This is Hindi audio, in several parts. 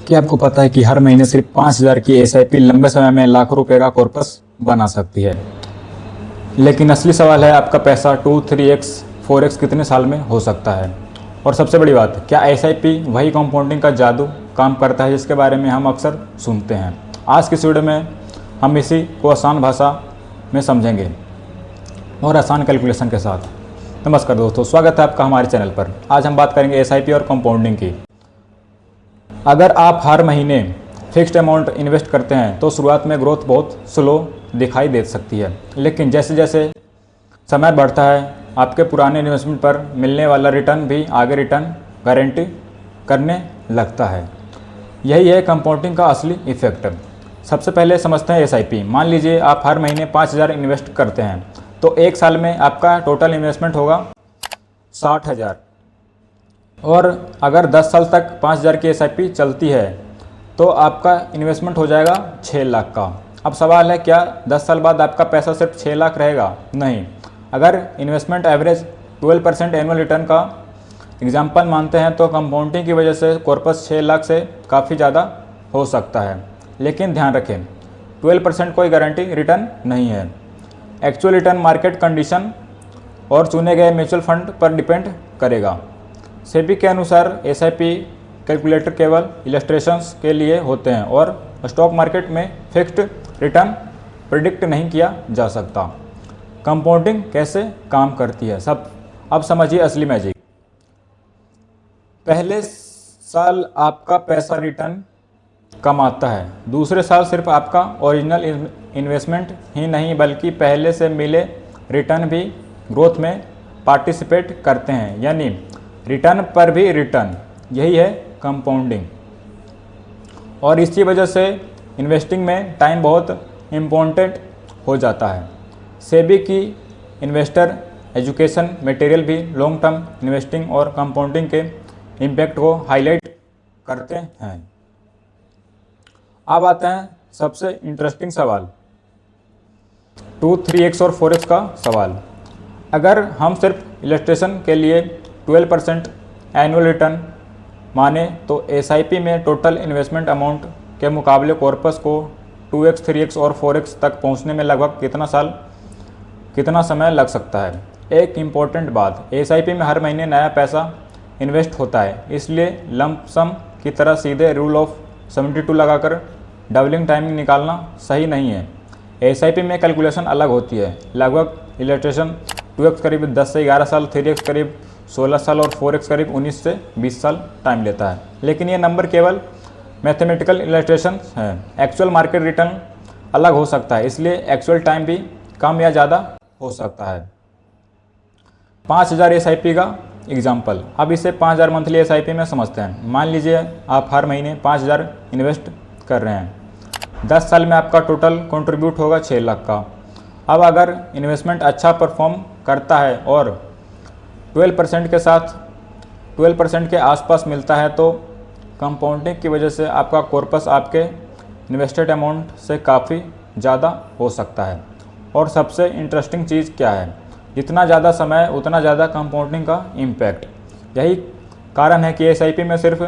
क्या आपको पता है कि हर महीने सिर्फ 5,000 की एसआईपी लंबे समय में लाखों रुपए का कॉर्पस बना सकती है। लेकिन असली सवाल है, आपका पैसा 2, 3x, 4x कितने साल में हो सकता है। और सबसे बड़ी बात, क्या एसआईपी वही कंपाउंडिंग का जादू काम करता है जिसके बारे में हम अक्सर सुनते हैं। आज की इस वीडियो में हम इसी को आसान भाषा में समझेंगे और आसान कैलकुलेशन के साथ। नमस्कार दोस्तों, स्वागत है आपका हमारे चैनल पर। आज हम बात करेंगे एसआईपी और कंपाउंडिंग की। अगर आप हर महीने फिक्स्ड अमाउंट इन्वेस्ट करते हैं तो शुरुआत में ग्रोथ बहुत स्लो दिखाई दे सकती है, लेकिन जैसे जैसे समय बढ़ता है आपके पुराने इन्वेस्टमेंट पर मिलने वाला रिटर्न भी आगे रिटर्न गारंटी करने लगता है। यही है कंपाउंडिंग का असली इफेक्ट। सबसे पहले समझते हैं एसआईपी। मान लीजिए आप हर महीने 5,000 इन्वेस्ट करते हैं तो एक साल में आपका टोटल इन्वेस्टमेंट होगा 60,000। और अगर 10 साल तक 5,000 की एसआईपी चलती है तो आपका इन्वेस्टमेंट हो जाएगा 6 लाख का। अब सवाल है, क्या 10 साल बाद आपका पैसा सिर्फ 6 लाख रहेगा? नहीं। अगर इन्वेस्टमेंट एवरेज 12% एनुअल रिटर्न का एग्जाम्पल मानते हैं तो कंपाउंडिंग की वजह से कॉर्पस 6 लाख से काफ़ी ज़्यादा हो सकता है। लेकिन ध्यान रखें, 12% कोई गारंटी रिटर्न नहीं है। एक्चुअल रिटर्न मार्केट कंडीशन और चुने गए म्यूचुअल फंड पर डिपेंड करेगा। सेबी के अनुसार एसआईपी कैलकुलेटर केवल इलस्ट्रेशंस के लिए होते हैं और स्टॉक मार्केट में फिक्स्ड रिटर्न प्रिडिक्ट नहीं किया जा सकता। कंपाउंडिंग कैसे काम करती है, अब समझिए असली मैजिक। पहले साल आपका पैसा रिटर्न कमाता है, दूसरे साल सिर्फ आपका ओरिजिनल इन्वेस्टमेंट ही नहीं बल्कि पहले से मिले रिटर्न भी ग्रोथ में पार्टिसिपेट करते हैं, यानी रिटर्न पर भी रिटर्न। यही है कंपाउंडिंग। और इसी वजह से इन्वेस्टिंग में टाइम बहुत इम्पोर्टेंट हो जाता है। सेबी की इन्वेस्टर एजुकेशन मटेरियल भी लॉन्ग टर्म इन्वेस्टिंग और कंपाउंडिंग के इम्पैक्ट को हाईलाइट करते हैं। अब आते हैं सबसे इंटरेस्टिंग सवाल, 2, 3x और 4x का सवाल। अगर हम सिर्फ इलस्ट्रेशन के लिए 12% एनुअल रिटर्न माने तो एसआईपी में टोटल इन्वेस्टमेंट अमाउंट के मुकाबले कॉर्पस को 2x, 3x और 4x तक पहुंचने में लगभग कितना समय लग सकता है। एक इम्पॉर्टेंट बात, एसआईपी में हर महीने नया पैसा इन्वेस्ट होता है, इसलिए लंप सम की तरह सीधे रूल ऑफ 72 लगाकर डबलिंग टाइमिंग निकालना सही नहीं है। एसआईपी में कैलकुलेशन अलग होती है। लगभग इलस्ट्रेशन 2x करीब 10 से 11 साल, 3x करीब 16 साल और 4x करीब 19 से 20 साल टाइम लेता है। लेकिन ये नंबर केवल मैथमेटिकल इलस्ट्रेशन है। एक्चुअल मार्केट रिटर्न अलग हो सकता है, इसलिए एक्चुअल टाइम भी कम या ज़्यादा हो सकता है। 5,000 एसआईपी का एग्जाम्पल। अब इसे 5,000 मंथली एसआईपी में समझते हैं। मान लीजिए आप हर महीने 5,000 इन्वेस्ट कर रहे हैं। 10 साल में आपका टोटल कंट्रीब्यूट होगा 6 लाख का। अब अगर इन्वेस्टमेंट अच्छा परफॉर्म करता है और 12% के आसपास मिलता है तो कंपाउंडिंग की वजह से आपका कॉर्पस आपके इन्वेस्टेड अमाउंट से काफ़ी ज़्यादा हो सकता है। और सबसे इंटरेस्टिंग चीज़ क्या है, जितना ज़्यादा समय उतना ज़्यादा कंपाउंडिंग का इम्पैक्ट। यही कारण है कि एसआईपी में सिर्फ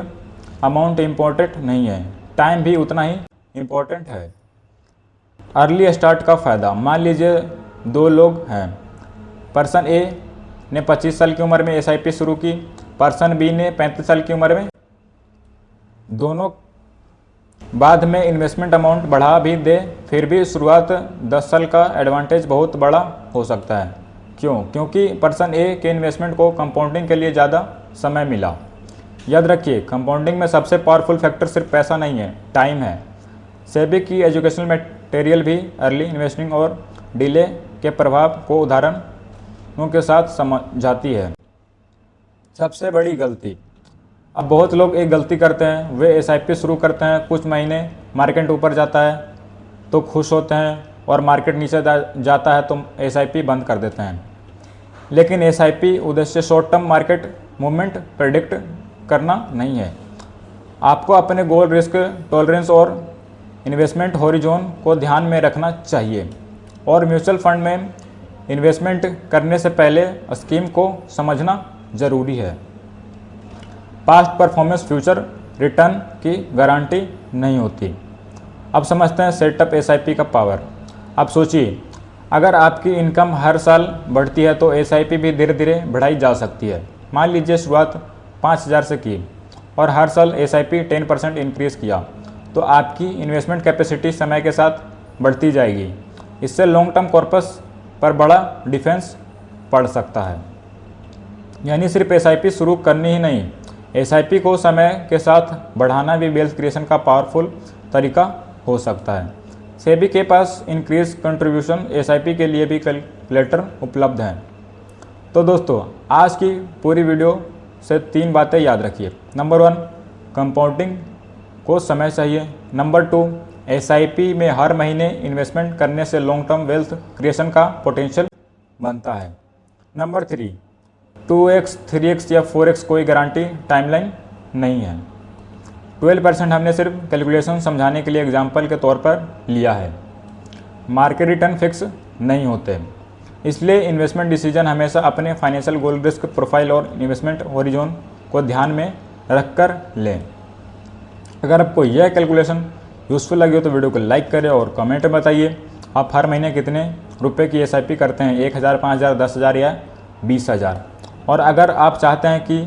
अमाउंट इम्पोर्टेंट नहीं है, टाइम भी उतना ही इम्पोर्टेंट है। अर्ली स्टार्ट का फ़ायदा। मान लीजिए 2 लोग हैं। पर्सन ए ने 25 साल की उम्र में एसआईपी शुरू की, पर्सन बी ने 35 साल की उम्र में। दोनों बाद में इन्वेस्टमेंट अमाउंट बढ़ा भी दे, फिर भी शुरुआत 10 साल का एडवांटेज बहुत बड़ा हो सकता है। क्यों? क्योंकि पर्सन ए के इन्वेस्टमेंट को कंपाउंडिंग के लिए ज़्यादा समय मिला। याद रखिए, कंपाउंडिंग में सबसे पावरफुल फैक्टर सिर्फ पैसा नहीं है, टाइम है। सेबी की एजुकेशनल मटेरियल भी अर्ली इन्वेस्टिंग और डिले के प्रभाव को उदाहरणों के साथ समझाती है। सबसे बड़ी गलती। अब बहुत लोग एक गलती करते हैं, वे एसआईपी शुरू करते हैं, कुछ महीने मार्केट ऊपर जाता है तो खुश होते हैं और मार्केट नीचे जाता है तो एसआईपी बंद कर देते हैं। लेकिन एसआईपी उद्देश्य short term market movement predict करना नहीं है। आपको अपने गोल, रिस्क टॉलरेंस और इन्वेस्टमेंट हॉरिजॉन को ध्यान में रखना चाहिए। और म्यूचुअल फंड में इन्वेस्टमेंट करने से पहले स्कीम को समझना ज़रूरी है। पास्ट परफॉर्मेंस फ्यूचर रिटर्न की गारंटी नहीं होती। अब समझते हैं सेटअप एसआईपी का पावर। अब सोचिए, अगर आपकी इनकम हर साल बढ़ती है तो एसआईपी भी धीरे धीरे बढ़ाई जा सकती है। मान लीजिए शुरुआत 5,000 से की और हर साल एसआईपी 10% इंक्रीज़ किया, तो आपकी इन्वेस्टमेंट कैपेसिटी समय के साथ बढ़ती जाएगी। इससे लॉन्ग टर्म कॉर्पस पर बड़ा डिफेंस पड़ सकता है। यानी सिर्फ एसआईपी शुरू करनी ही नहीं, एसआईपी को समय के साथ बढ़ाना भी वेल्थ क्रिएशन का पावरफुल तरीका हो सकता है। सेबी के पास इंक्रीज कंट्रीब्यूशन एसआईपी के लिए भी कैलकुलेटर उपलब्ध हैं। तो दोस्तों, आज की पूरी वीडियो से 3 बातें याद रखिए। नंबर 1, कंपाउंडिंग को समय चाहिए। नंबर 2, एसआईपी में हर महीने इन्वेस्टमेंट करने से लॉन्ग टर्म वेल्थ क्रिएशन का पोटेंशियल बनता है। नंबर 3, 2x, 3x या 4x कोई गारंटी टाइमलाइन नहीं है। 12% हमने सिर्फ कैलकुलेशन समझाने के लिए एग्जाम्पल के तौर पर लिया है। मार्केट रिटर्न फिक्स नहीं होते, इसलिए इन्वेस्टमेंट डिसीजन हमेशा अपने फाइनेंशियल गोल, रिस्क प्रोफाइल और इन्वेस्टमेंट हॉरिजॉन को ध्यान में रखकर लें। अगर आपको यह कैलकुलेशन यूज़फुल लगी हो तो वीडियो को लाइक करें और कमेंट में बताइए आप हर महीने कितने रुपए की एसआईपी करते हैं, 1,000, 5,000, 10,000 या 20,000। और अगर आप चाहते हैं कि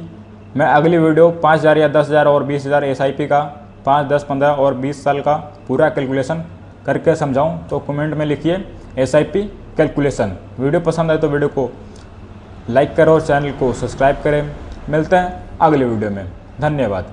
मैं अगली वीडियो 5,000 या 10,000 और 20,000 एसआईपी का 5, 10, 15 और 20 साल का पूरा कैलकुलेशन करके समझाऊं तो कमेंट में लिखिए एसआईपी कैलकुलेशन। वीडियो पसंद आए तो वीडियो को लाइक करें और चैनल को सब्सक्राइब करें। मिलते हैं अगले वीडियो में। धन्यवाद।